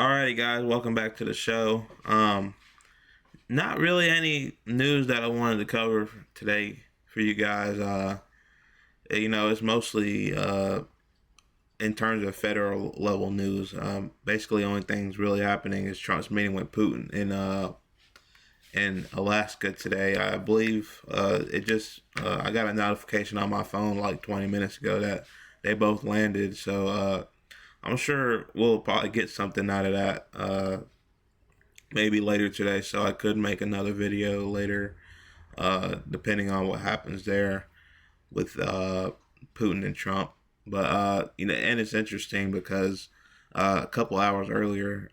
Alrighty, guys, welcome back to the show. Not really any news that I wanted to cover today for you guys. It's mostly in terms of federal level news. Basically, only things really happening is Trump's meeting with Putin in Alaska today. I believe I got a notification on my phone like 20 minutes ago that they both landed. So I'm sure we'll probably get something out of that maybe later today. So I could make another video later, depending on what happens there with Putin and Trump. But and it's interesting because a couple hours earlier,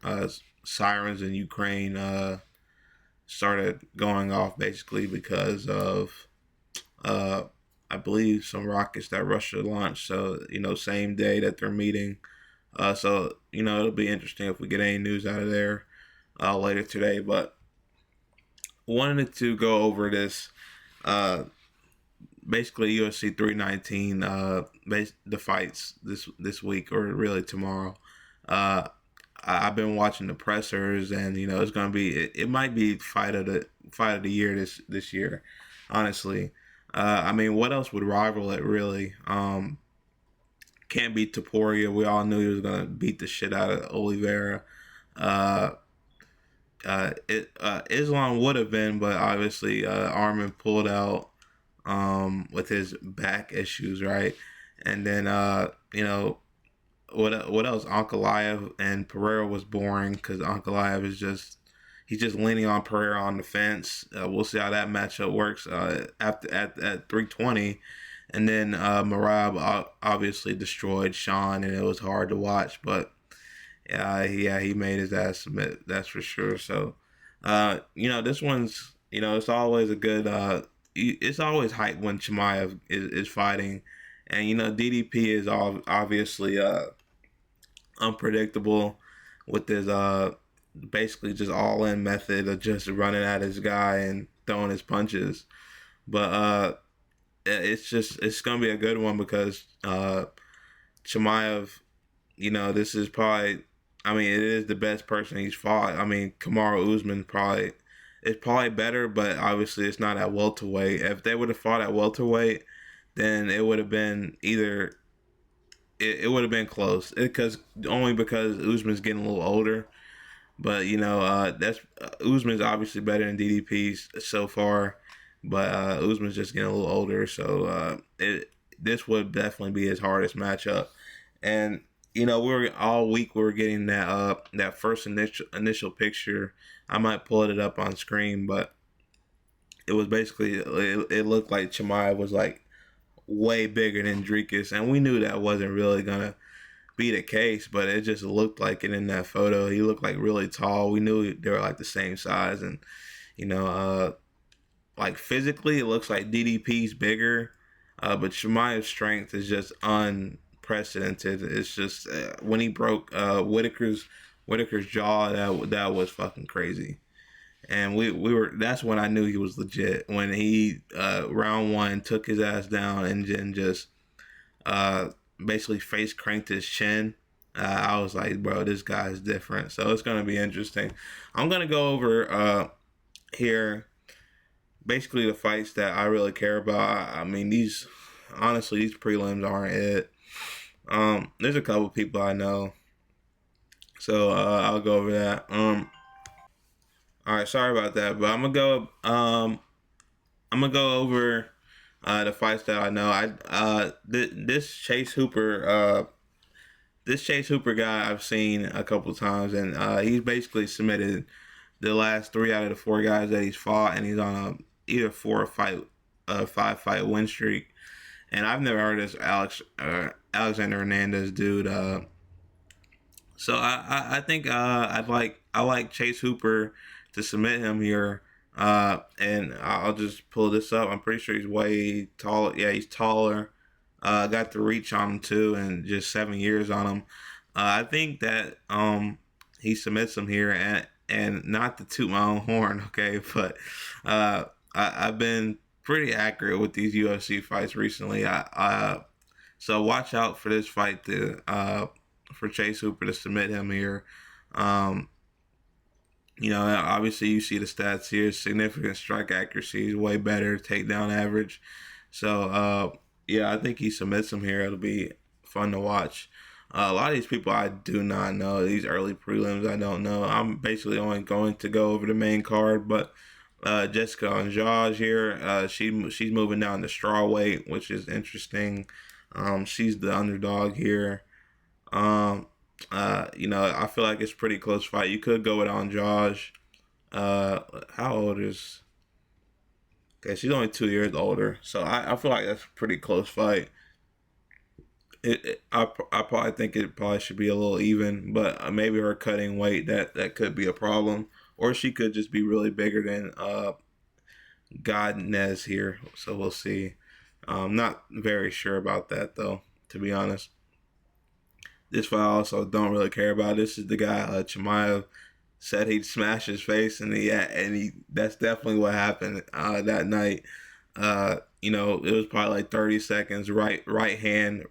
sirens in Ukraine started going off basically because of I believe some rockets that Russia launched. So same day that they're meeting. So it'll be interesting if we get any news out of there later today. But wanted to go over this. Basically UFC 319, the fights this week or really tomorrow. I've been watching the pressers, and it's gonna be it might be fight of the year this year, honestly. I mean, what else would rival it really? Can't beat Taporia. We all knew he was gonna beat the shit out of Oliveira. Uh, Islam would have been, but obviously Armin pulled out with his back issues, right? And then what else? Ankalaev and Pereira was boring because Ankalaev is he's just leaning on Pereira on the fence. We'll see how that matchup works after at 320. And then Marab obviously destroyed Sean, and it was hard to watch, but he made his ass submit, that's for sure. So this one's it's always a good it's always hype when Chimaev is fighting, and DDP is obviously unpredictable with his basically just all in method of just running at his guy and throwing his punches. But it's gonna be a good one because Chimaev, this is probably, I mean, it is the best person he's fought. I mean, Kamaru Usman it's probably better, but obviously it's not at welterweight. If they would have fought at welterweight, then it would have been either it would have been close because Usman's getting a little older. But that's Usman's obviously better than DDP's so far, but Usman's just getting a little older, so this would definitely be his hardest matchup. And we were all week we were getting that first initial picture. I might pull it up on screen, but it was basically it looked like Chimaev was like way bigger than Dricus, and we knew that wasn't really gonna be the case, but it just looked like it in that photo. He looked like really tall. We knew they were like the same size, and like physically it looks like DDP's bigger, but Chimaev's strength is just unprecedented. It's just when he broke Whitaker's jaw, that was fucking crazy. And we were that's when I knew he was legit, when he round one took his ass down and then just basically face cranked his chin. I was like, bro, this guy is different. So it's gonna be interesting. I'm gonna go over here basically the fights that I really care about. I mean, these prelims aren't it. There's a couple people I know, so I'll go over that. All right, sorry about that, but I'm gonna go over the fights that I know. This Chase Hooper guy I've seen a couple times, and he's basically submitted the last 3 out of the 4 guys that he's fought, and he's on either 5-fight win streak. And I've never heard of this Alexander Hernandez dude. So I think I like Chase Hooper to submit him here. And I'll just pull this up. I'm pretty sure he's way taller. Yeah, he's taller. Got the reach on him too, and just 7 years on him. I think that he submits him here, and not to toot my own horn, okay, but I've been pretty accurate with these UFC fights recently. So watch out for this fight for Chase Hooper to submit him here. Um, obviously you see the stats here. Significant strike accuracy is way better. Takedown average. So, yeah, I think he submits him here. It'll be fun to watch. A lot of these people I do not know. These early prelims I don't know. I'm basically only going to go over the main card, but Jessica Andrade here. She's moving down to straw weight, which is interesting. She's the underdog here. Um, I feel like it's a pretty close fight. You could go with Andrade. How old is? Okay, she's only 2 years older, so I feel like that's a pretty close fight. I probably think it probably should be a little even, but maybe her cutting weight that could be a problem, or she could just be really bigger than Godnez here. So we'll see. I'm not very sure about that though, to be honest. This fight I also don't really care about. This is the guy Chimaev said he'd smash his face, and he that's definitely what happened that night. It was probably like 30 seconds, right hand,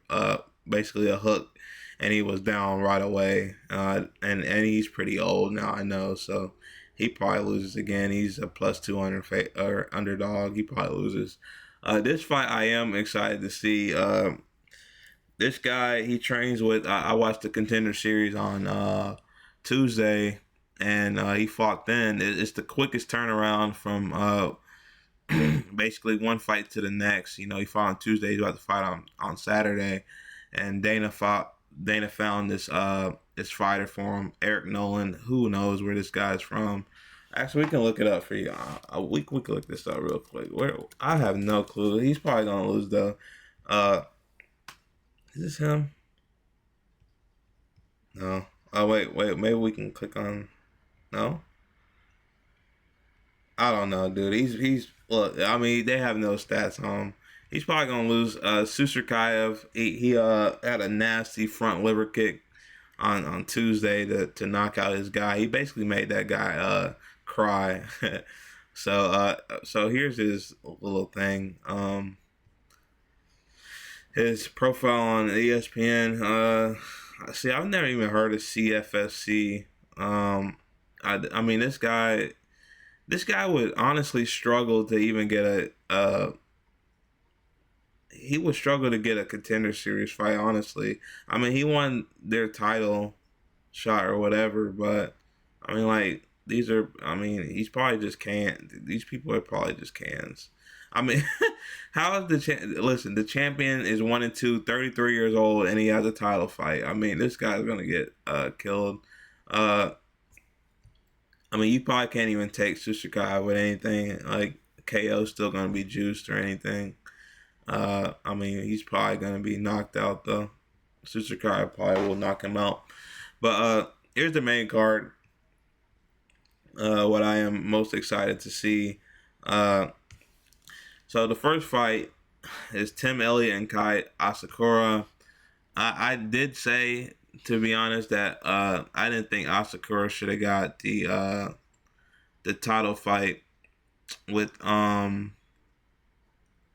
basically a hook, and he was down right away. And he's pretty old now, I know, so he probably loses again. He's a plus 200 or underdog. He probably loses. This fight I am excited to see. This guy, he trains with. I watched the Contender Series on Tuesday, and he fought then. It's the quickest turnaround from basically one fight to the next. He fought on Tuesday. He's about to fight on Saturday, and Dana found this fighter for him, Eric Nolan. Who knows where this guy's from? Actually, we can look it up for you. We can look this up real quick. I have no clue. He's probably gonna lose though. Is this him? No. Oh wait. Maybe we can click on. No. I don't know, dude. He's look. I mean, they have no stats on him. He's probably gonna lose. Susurkayev. He had a nasty front liver kick on Tuesday to knock out his guy. He basically made that guy cry. So here's his little thing. His profile on ESPN. See, I've never even heard of CFFC. I mean, this guy would honestly struggle to even get he would struggle to get a Contender Series fight, honestly. I mean, he won their title shot or whatever, but I mean, like, he's probably just can't. These people are probably just cans. I mean, how is listen, the champion is 1-2, 33 years old, and he has a title fight. I mean, this guy's going to get killed. I mean, you probably can't even take Sushikai with anything. Like, KO's still going to be juiced or anything. I mean, he's probably going to be knocked out, though. Sushikai probably will knock him out. But here's the main card. What I am most excited to see. So the first fight is Tim Elliott and Kai Asakura. I did say, to be honest, that I didn't think Asakura should have got the title fight with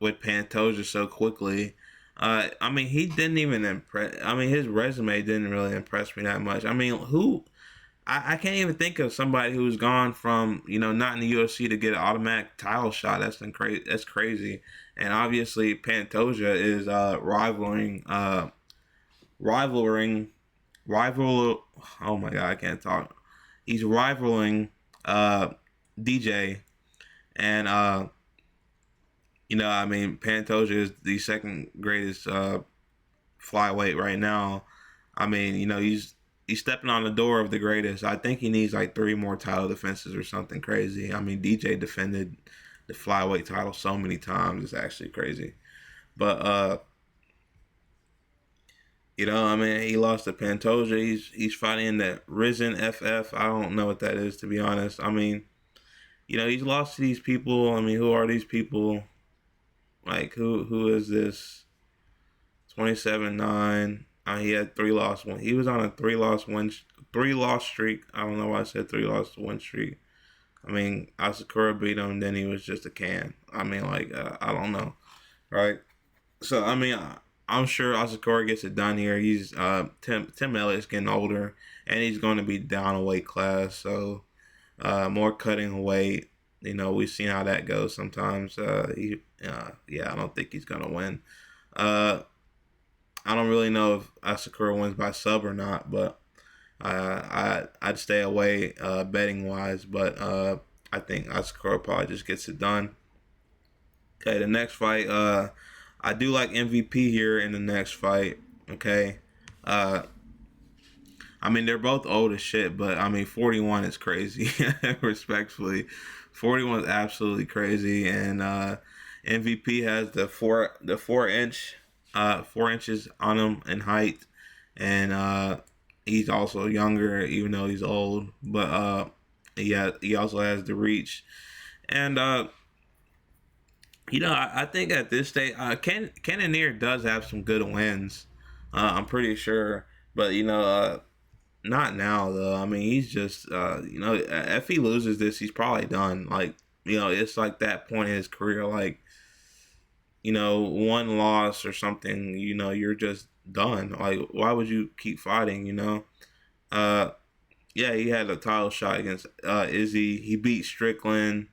Pantoja so quickly. I mean, he didn't even impress. I mean, his resume didn't really impress me that much. I mean, I can't even think of somebody who's gone from, not in the UFC to get an automatic title shot. That's crazy. And obviously Pantoja is rival. Oh my God, I can't talk. He's rivaling DJ, and I mean, Pantoja is the second greatest flyweight right now. I mean, he's stepping on the door of the greatest. I think he needs like 3 more title defenses or something crazy. I mean, DJ defended the flyweight title so many times. It's actually crazy. But I mean, he lost to Pantoja. He's fighting that Risen FF. I don't know what that is, to be honest. I mean, he's lost to these people. I mean, who are these people? Like, who is this? 27-9. He had 3 loss one. He was on a 3-loss streak. I don't know why I said 3-loss win streak. I mean, Asakura beat him, then he was just a can. I mean, like, I don't know, right? So I mean, I'm sure Asakura gets it done here. He's Tim Elliott's getting older, and he's going to be down a weight class, so more cutting weight. We've seen how that goes sometimes. Yeah, I don't think he's gonna win. Uh, I don't really know if Asakura wins by sub or not, but I'd stay away betting wise. But I think Asakura probably just gets it done. Okay, the next fight. I do like MVP here in the next fight. Okay. Uh, I mean, they're both old as shit, but I mean, 41 is crazy. Respectfully, 41 is absolutely crazy, and MVP has the 4 inches on him in height, and he's also younger, even though he's old. But he also has the reach, and I think at this stage, Cannonier does have some good wins. I'm pretty sure, but not now though. I mean, he's just if he loses this, he's probably done. Like, it's like that point in his career, like, one loss or something, you're just done. Like, why would you keep fighting? Uh, yeah, he had a title shot against Izzy. He beat Strickland.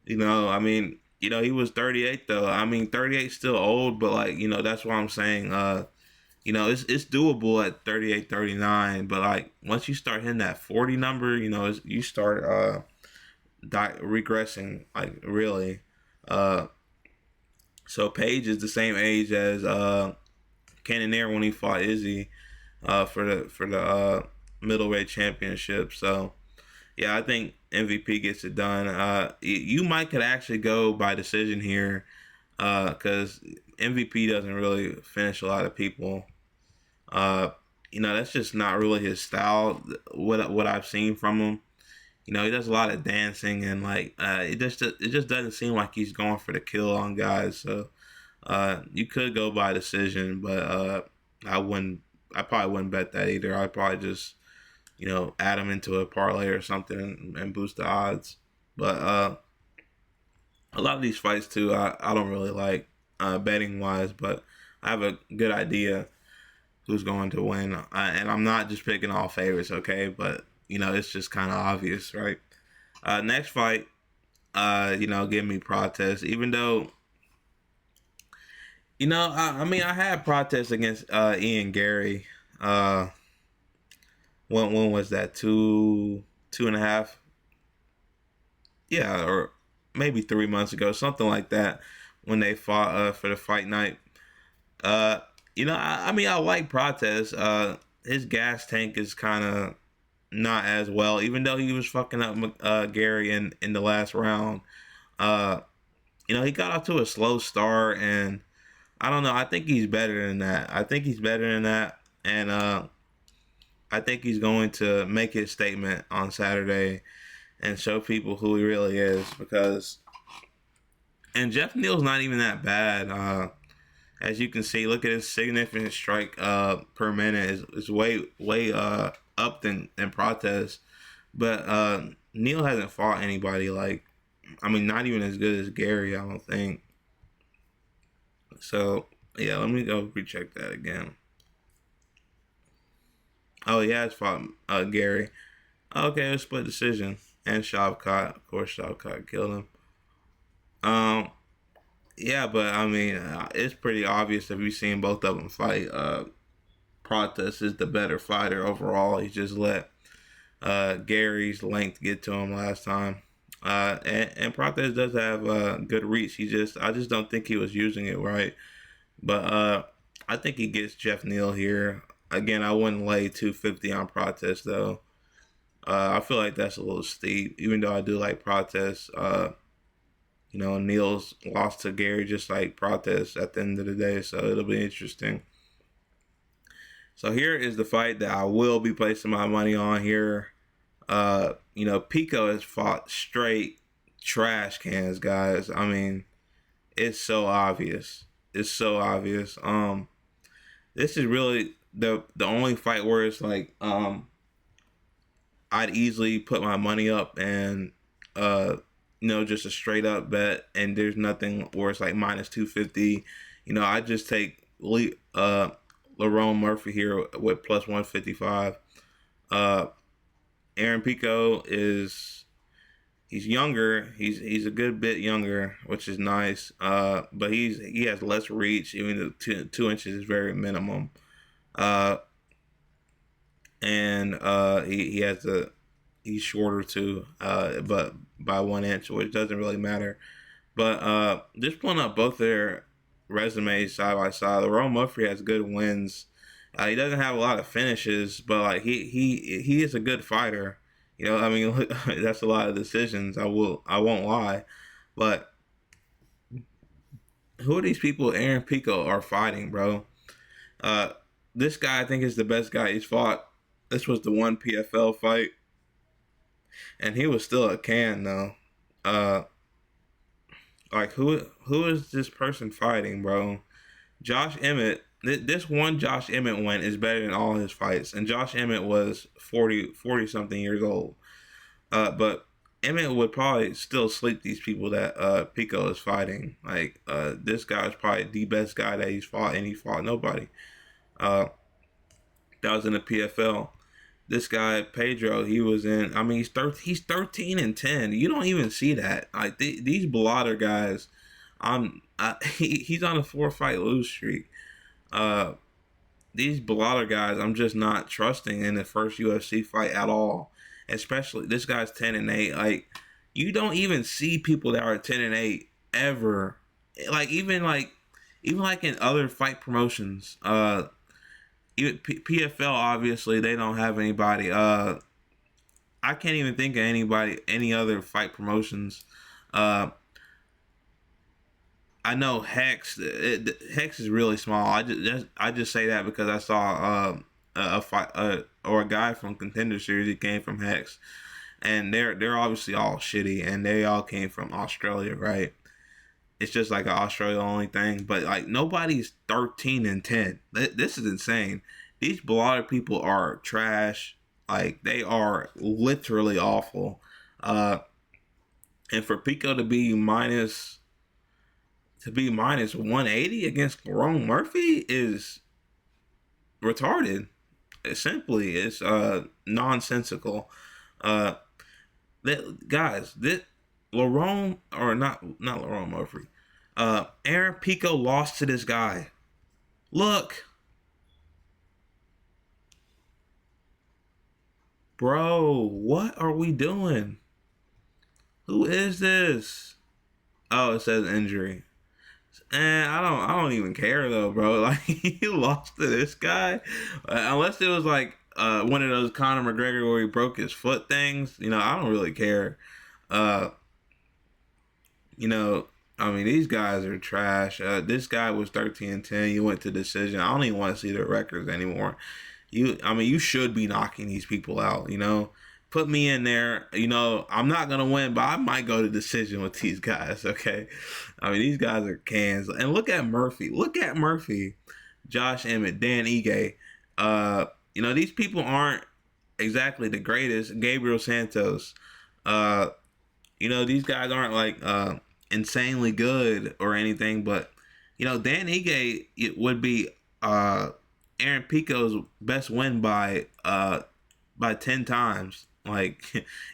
I mean, he was 38 though. I mean, 38 still old, but like, that's what I'm saying. It's doable at 38, 39, but like once you start hitting that 40 number, you start regressing, like, really. Uh, so Paige is the same age as Cannonier when he fought Izzy for the middleweight championship. So yeah, I think MVP gets it done. You might could actually go by decision here, because MVP doesn't really finish a lot of people. Uh, that's just not really his style. What I've seen from him, he does a lot of dancing, and like it just doesn't seem like he's going for the kill on guys. So you could go by decision, but I wouldn't. I probably wouldn't bet that either. I'd probably just add him into a parlay or something, and boost the odds. But a lot of these fights too, I don't really like betting wise, but I have a good idea who's going to win. And I'm not just picking all favorites, okay? But, it's just kind of obvious, right? Next fight, give me Protest. Even though, I mean, I had Protest against Ian Gary. When was that? Two and a half? Yeah, or maybe 3 months ago, something like that, when they fought for the fight night. Uh, I mean, I like Protest. His gas tank is kind of not as well, even though he was fucking up Gary in the last round. Uh, he got off to a slow start, and I don't know. I think he's better than that. And I think he's going to make his statement on Saturday and show people who he really is. And Jeff Neal's not even that bad. As you can see, look at his significant strike per minute is way up than Protest. But Neal hasn't fought anybody like, I mean, not even as good as Gary, I don't think. So yeah, let me go recheck that again. Oh, he has fought Gary. Okay, a split decision. And Shavkat, of course, Shavkat killed him. Um, yeah, but I mean, it's pretty obvious if you've seen both of them fight. Protest is the better fighter overall. He just let Gary's length get to him last time. And Protest does have good reach. I just don't think he was using it right. But I think he gets Jeff Neal here. Again, I wouldn't lay 250 on Protest though. I feel like that's a little steep, even though I do like Protest. Neal's lost to Gary just like Protest at the end of the day, so it'll be interesting. So here is the fight that I will be placing my money on here. Pico has fought straight trash cans, guys. I mean, it's so obvious. It's so obvious. This is really the only fight where it's like, I'd easily put my money up and just a straight up bet, and there's nothing where it's like minus 250. I just take Lerone Murphy here with plus 155. Uh, Aaron Pico he's younger. He's a good bit younger, which is nice. But he has less reach. Even the 2 inches is very minimum. Uh, and he's shorter too. But by 1 inch, which doesn't really matter. But just pulling up both their resumes side by side, Lerone Murphy has good wins. He doesn't have a lot of finishes, but like he is a good fighter. You know, I mean, that's a lot of decisions. I won't lie, but who are these people? Aaron Pico are fighting, bro. Uh, this guy I think is the best guy he's fought. This was the one PFL fight, and he was still a can though. Uh, like who is this person fighting, bro? Josh Emmett. This one Josh Emmett win is better than all his fights, and Josh Emmett was 40 something years old. But Emmett would probably still sleep these people that Pico is fighting. Like this guy is probably the best guy that he's fought, and he fought nobody. Uh, that was in the PFL. This guy Pedro, he was in. I mean, he's 13-10. You don't even see that. Like these blotter guys, he's on a 4-fight lose streak. Uh, these blotter guys, I'm just not trusting in the first UFC fight at all. Especially this guy's 10-8. Like you don't even see people that are 10-8 ever. Even in other fight promotions. Even PFL obviously they don't have anybody. I can't even think of any other fight promotions. I know Hex. Hex is really small. I just say that because I saw a fight or a guy from Contender Series. He came from Hex, and they're obviously all shitty, and they all came from Australia, right? It's just like an Australia only thing, but like nobody's 13-10. This is insane. These blotter people are trash. Like they are literally awful. And for Pico to be minus 180 against Lerone Murphy is retarded. It's nonsensical. Uh, this Lerone or not Lerone Murphy. Aaron Pico lost to this guy. Look, bro, what are we doing? Who is this? Oh, it says injury. And I don't even care though, bro. Like he lost to this guy, unless it was like one of those Conor McGregor where he broke his foot things. You know, I don't really care. Uh, you know, I mean these guys are trash. This guy was 13-10. You went to decision. I don't even want to see their records anymore. You should be knocking these people out. You know, put me in there. You know, I'm not gonna win, but I might go to decision with these guys. Okay, I mean these guys are cans. And look at Murphy. Josh Emmett, Dan Ige. You know these people aren't exactly the greatest. Gabriel Santos. You know these guys aren't like insanely good or anything, but you know Dan Ige it would be Aaron Pico's best win by 10 times. Like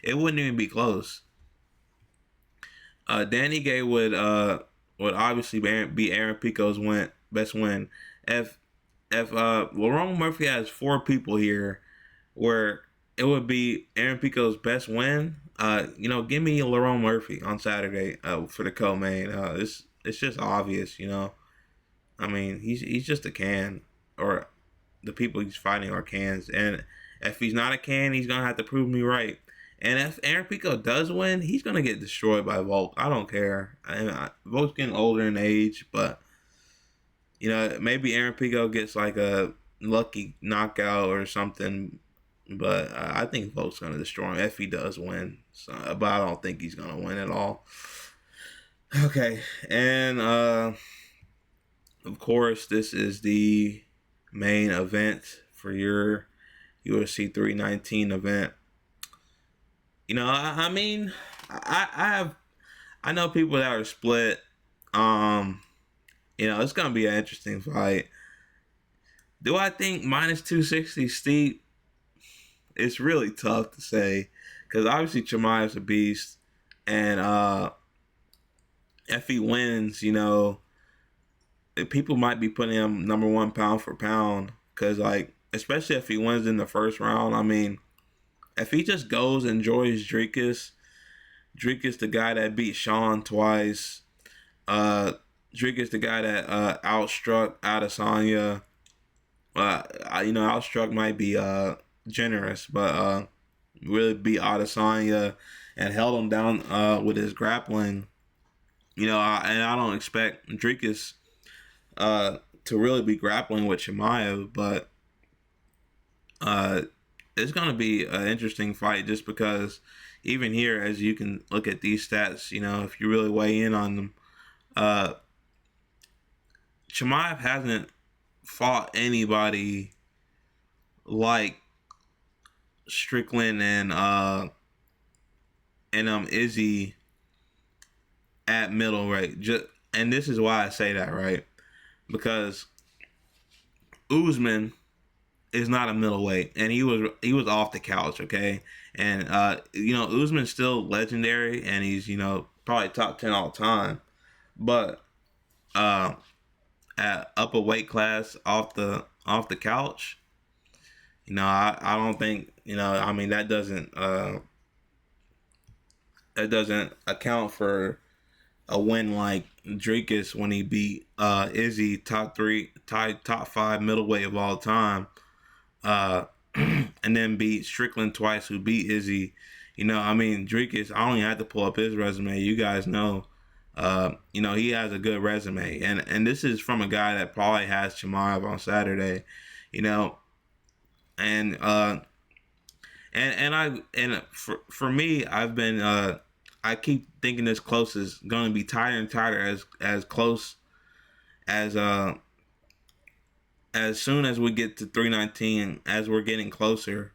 it wouldn't even be close. Danny Gay would obviously be Aaron Pico's best win. If Lerone Murphy has 4 people here where it would be Aaron Pico's best win, you know, give me Lerone Murphy on Saturday for the co-main. It's just obvious, you know. I mean, he's just a can, or the people he's fighting are cans, and if he's not a can, he's gonna have to prove me right. And if Aaron Pico does win, he's gonna get destroyed by Volk. I don't care. Volk's getting older in age, but you know maybe Aaron Pico gets like a lucky knockout or something. But I think Volk's gonna destroy him if he does win. So, but I don't think he's gonna win at all. Okay, and of course, this is the main event for your UFC 319 event. You know, I mean, I know people that are split. You know, it's gonna be an interesting fight. Do I think minus 260 steep? It's really tough to say because obviously Chimaev's a beast, and if he wins, people might be putting him number one pound for pound because, like, especially if he wins in the first round. I mean, if he just goes and enjoys Dricus the guy that beat Sean twice. Dricus the guy that outstruck Adesanya. Outstruck might be generous, but really beat Adesanya and held him down with his grappling. And I don't expect Dricus to really be grappling with Chimaev, but it's going to be an interesting fight just because even here, as you can look at these stats, if you really weigh in on them, Chimaev hasn't fought anybody like Strickland and Izzy at middleweight. And this is why I say that, right? Because Usman is not a middleweight, and he was off the couch, okay? And Usman's still legendary, and he's probably top 10 all time, but at upper weight class off the couch, I don't think I mean that doesn't account for a win like Dricus when he beat Izzy, top 5 middleweight of all time, and then beat Strickland twice, who beat Izzy. Dricus, I don't even have to pull up his resume. You guys know, he has a good resume, and this is from a guy that probably has Chimaev on Saturday, and for me, I've been I keep thinking this close is going to be tighter and tighter as close as soon as we get to 319, as we're getting closer.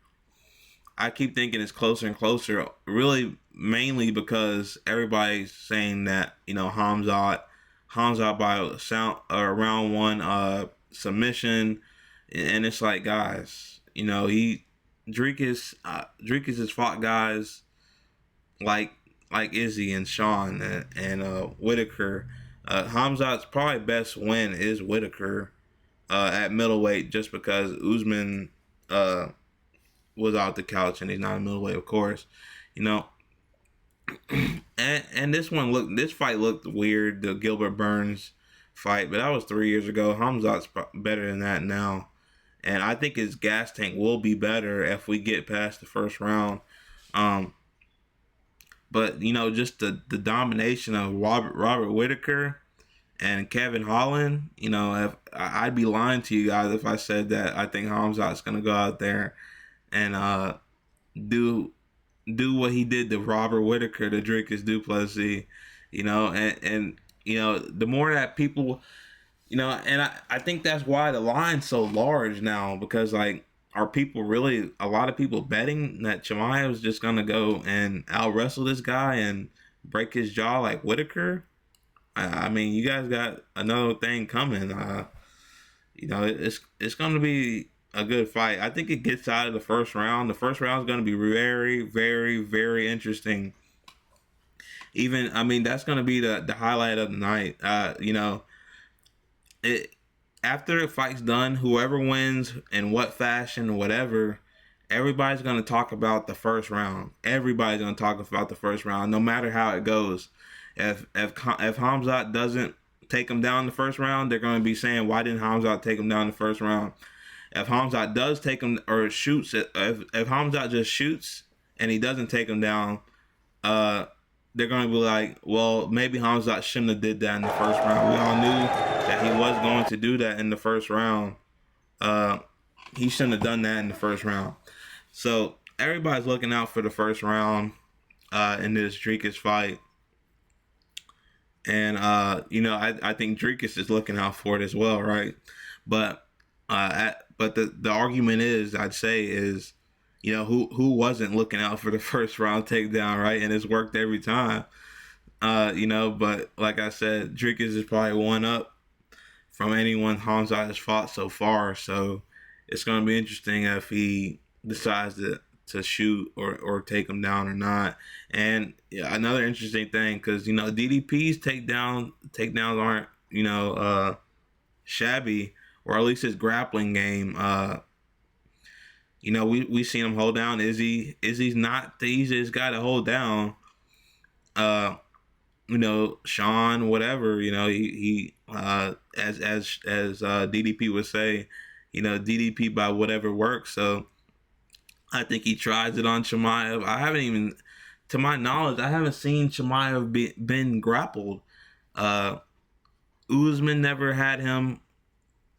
I keep thinking it's closer and closer, really mainly because everybody's saying that, Hamzat by round one submission, and it's like, guys, Dricus has fought guys like Izzy and Sean and Whitaker. Hamzat's probably best win is Whitaker at middleweight, just because Usman was out the couch and he's not a middleweight, of course. And this fight looked weird, the Gilbert Burns fight, but that was 3 years ago. Hamzat's better than that now, and I think his gas tank will be better if we get past the first round. But just the domination of Robert Whitaker and Kevin Holland, if I'd be lying to you guys if I said that I think Hamzat's gonna go out there and do what he did to Robert Whitaker to Dricus du Plessis, and the more that people, and I think that's why the line's so large now, because like, are people really, a lot of people betting that Chimaev is just gonna go and out wrestle this guy and break his jaw like Whitaker? I mean, you guys got another thing coming. It's gonna be a good fight. I think it gets out of the first round. The first round is gonna be very, very, very interesting. That's gonna be the highlight of the night. After the fight's done, whoever wins in what fashion, whatever, everybody's going to talk about the first round. Everybody's going to talk about the first round, no matter how it goes. If Hamzat doesn't take him down the first round, they're going to be saying, why didn't Hamzat take him down the first round? If Hamzat does take him, or shoots, if Hamzat just shoots and he doesn't take him down, they're going to be like, well, maybe Hamzat shouldn't have did that in the first round. We all knew that he was going to do that in the first round. He shouldn't have done that in the first round. So everybody's looking out for the first round in this Dricus fight. And, I think Dricus is looking out for it as well, right? But the argument is, I'd say, is, who wasn't looking out for the first round takedown, right? And it's worked every time. But like I said, Dricus is probably one up from anyone Hamzat has fought so far. So it's going to be interesting if he decides to shoot or take him down or not. And yeah, another interesting thing, because DDP's takedowns aren't shabby, or at least his grappling game. We seen him hold down Izzy. Izzy's not the easiest guy to hold down. Sean, whatever, he as DDP would say, DDP by whatever works. So I think he tries it on Chimaev. To my knowledge, I haven't seen Chimaev been grappled. Usman never had him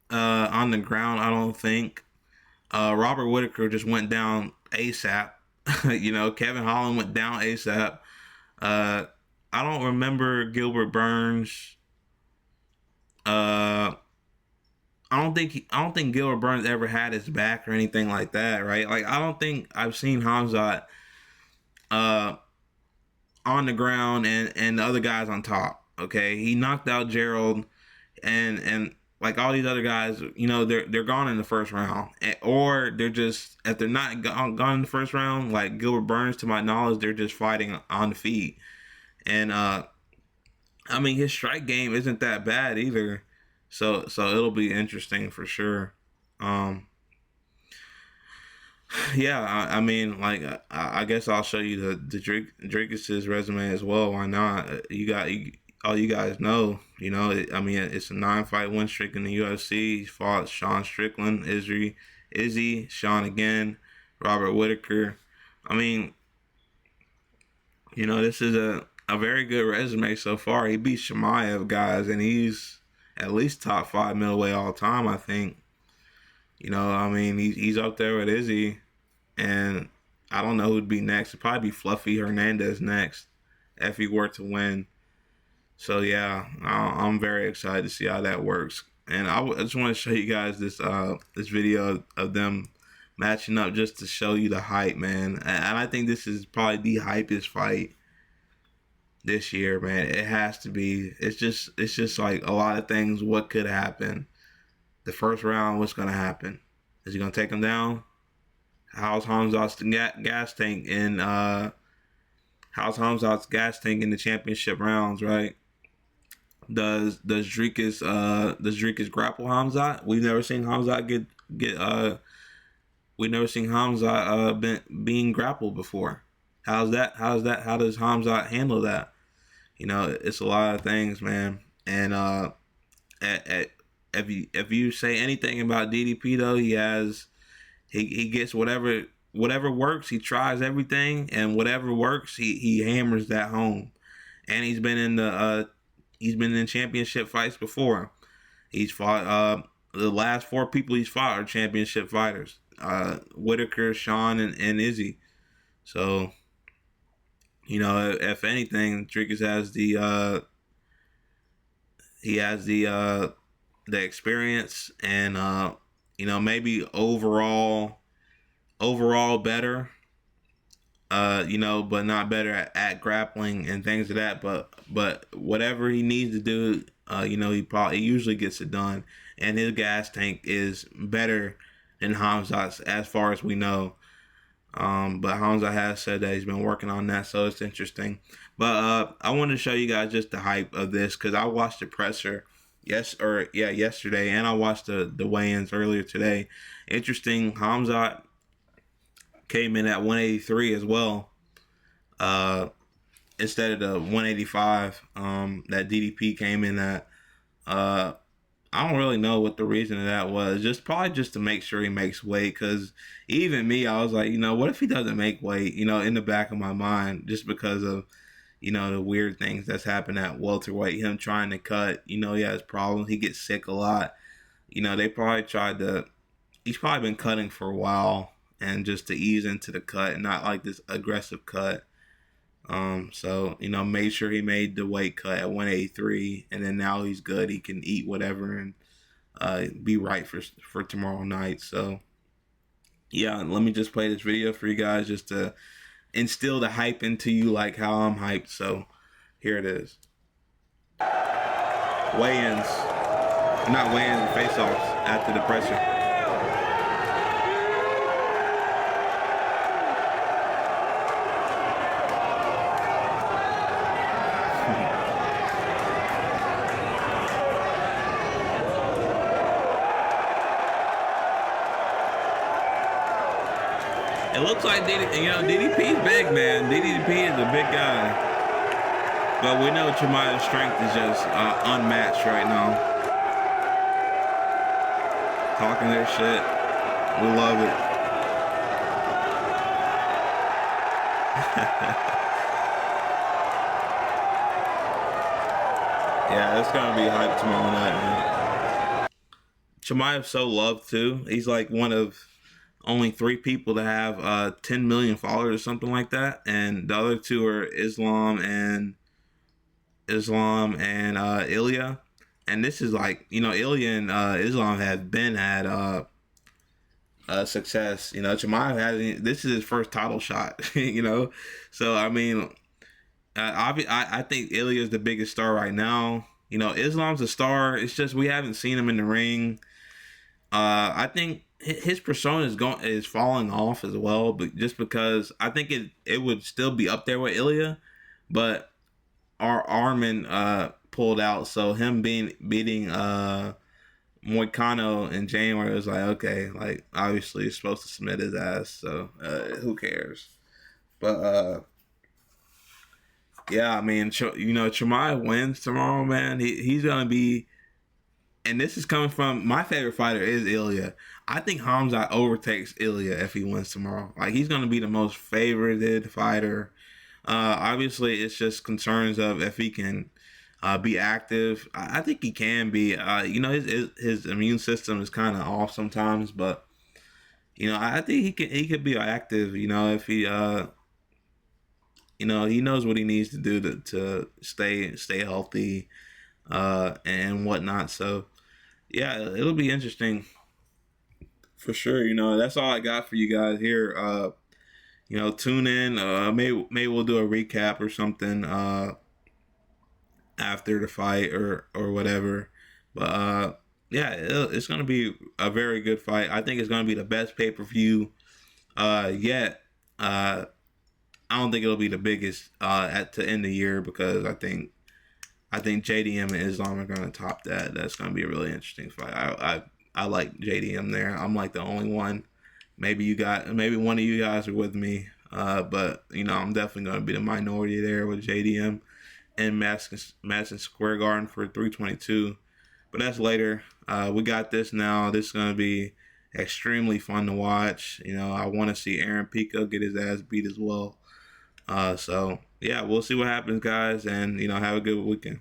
on the ground, I don't think. Robert Whitaker just went down ASAP. Kevin Holland went down ASAP. I don't remember Gilbert Burns. I don't think Gilbert Burns ever had his back or anything like that, right? Like, I don't think I've seen Hamzat on the ground and the other guys on top. Okay, he knocked out Gerald and like all these other guys, they're gone in the first round, or they're just, if they're not gone in the first round, like Gilbert Burns, to my knowledge, they're just fighting on the feet. And his strike game isn't that bad either, so it'll be interesting for sure. Yeah, I guess I'll show you the Dricus's resume as well. Why not? All you guys know, it's a 9-fight win streak in the UFC. He fought Sean Strickland, Izzy, Sean again, Robert Whitaker. This is a very good resume so far. He beat Chimaev, guys, and he's at least top 5 middleweight all time, I think. He's up there with Izzy, and I don't know who'd be next. It'd probably be Fluffy Hernandez next if he were to win. So yeah, I'm very excited to see how that works. And I just want to show you guys this video of them matching up, just to show you the hype, man. And I think this is probably the hypest fight this year, man. It has to be. It's just like a lot of things. What could happen? The first round, what's gonna happen? Is he gonna take him down? How's Hamzat's gas tank in? How's Hamzat's gas tank in the championship rounds? Right? Does Dricus grapple Hamzat? We've never seen Hamzat we've never seen Hamzat being grappled before. How's that? How does Hamzat handle that? It's a lot of things, man. And if you say anything about DDP though, he gets whatever works. He tries everything, and whatever works, he hammers that home. And he's been in championship fights before. He's fought the last 4 people he's fought are championship fighters. Whitaker, Sean, and Izzy. So, if anything, Dricus has the experience, and maybe overall better, but not better at grappling and things of that. But whatever he needs to do, he usually gets it done. And his gas tank is better than Hamzat's, as far as we know. But Hamzat has said that he's been working on that, so it's interesting. But I wanted to show you guys just the hype of this, because I watched the presser yesterday, and I watched the weigh-ins earlier today. Interesting, Hamzat came in at 183 as well, instead of the 185 that DDP came in at. I don't really know what the reason of that was. Probably just to make sure he makes weight, because even me, I was like, what if he doesn't make weight? In the back of my mind, just because of the weird things that's happened at welterweight. Him trying to cut, he has problems. He gets sick a lot. They probably he's probably been cutting for a while, and just to ease into the cut and not like this aggressive cut. So, made sure he made the weight cut at 183, and then now he's good. He can eat whatever and be right for tomorrow night. So, yeah, let me just play this video for you guys just to instill the hype into you, like how I'm hyped. So, here it is. Weigh-ins. not weighing the face-offs after the pressure. It looks like DDP's big, man. DDP is a big guy, but we know Chimaev's strength is just unmatched right now. Talking their shit, we love it. Yeah, it's gonna be hype tomorrow night, man. Chimaev's so loved too. He's like one of only 3 people to have 10 million followers or something like that, and the other 2 are Islam and Ilya. And this is like, Ilya and Islam have been had success. Chimaev has, this is his first title shot. So I mean, I think Ilya is the biggest star right now. Islam's a star. It's just we haven't seen him in the ring. I think his persona is falling off as well, but just because I think it would still be up there with Ilya, but our Armin pulled out, so him beating Moicano in January was like, okay, like obviously he's supposed to submit his ass, so who cares? But yeah, I mean, Chimaev wins tomorrow, man. He's gonna be. And this is coming from my favorite fighter is Ilya. I think Hamzat overtakes Ilya if he wins tomorrow. Like, he's going to be the most favorited fighter. Obviously, it's just concerns of if he can be active. I think he can be. His immune system is kind of off sometimes, but I think he could be active. If he he knows what he needs to do to stay healthy and whatnot. So. Yeah, it'll be interesting for sure. That's all I got for you guys here. Tune in. Maybe we'll do a recap or something after the fight or whatever. But yeah, it's gonna be a very good fight. I think it's gonna be the best pay-per-view yet. I don't think it'll be the biggest to end the year, because I think JDM and Islam are going to top that. That's going to be a really interesting fight. I like JDM there. I'm like the only one. Maybe one of you guys are with me. But I'm definitely going to be the minority there with JDM and Madison Square Garden for 322. But that's later. We got this now. This is going to be extremely fun to watch. I want to see Aaron Pico get his ass beat as well. So yeah, we'll see what happens, guys, and have a good weekend.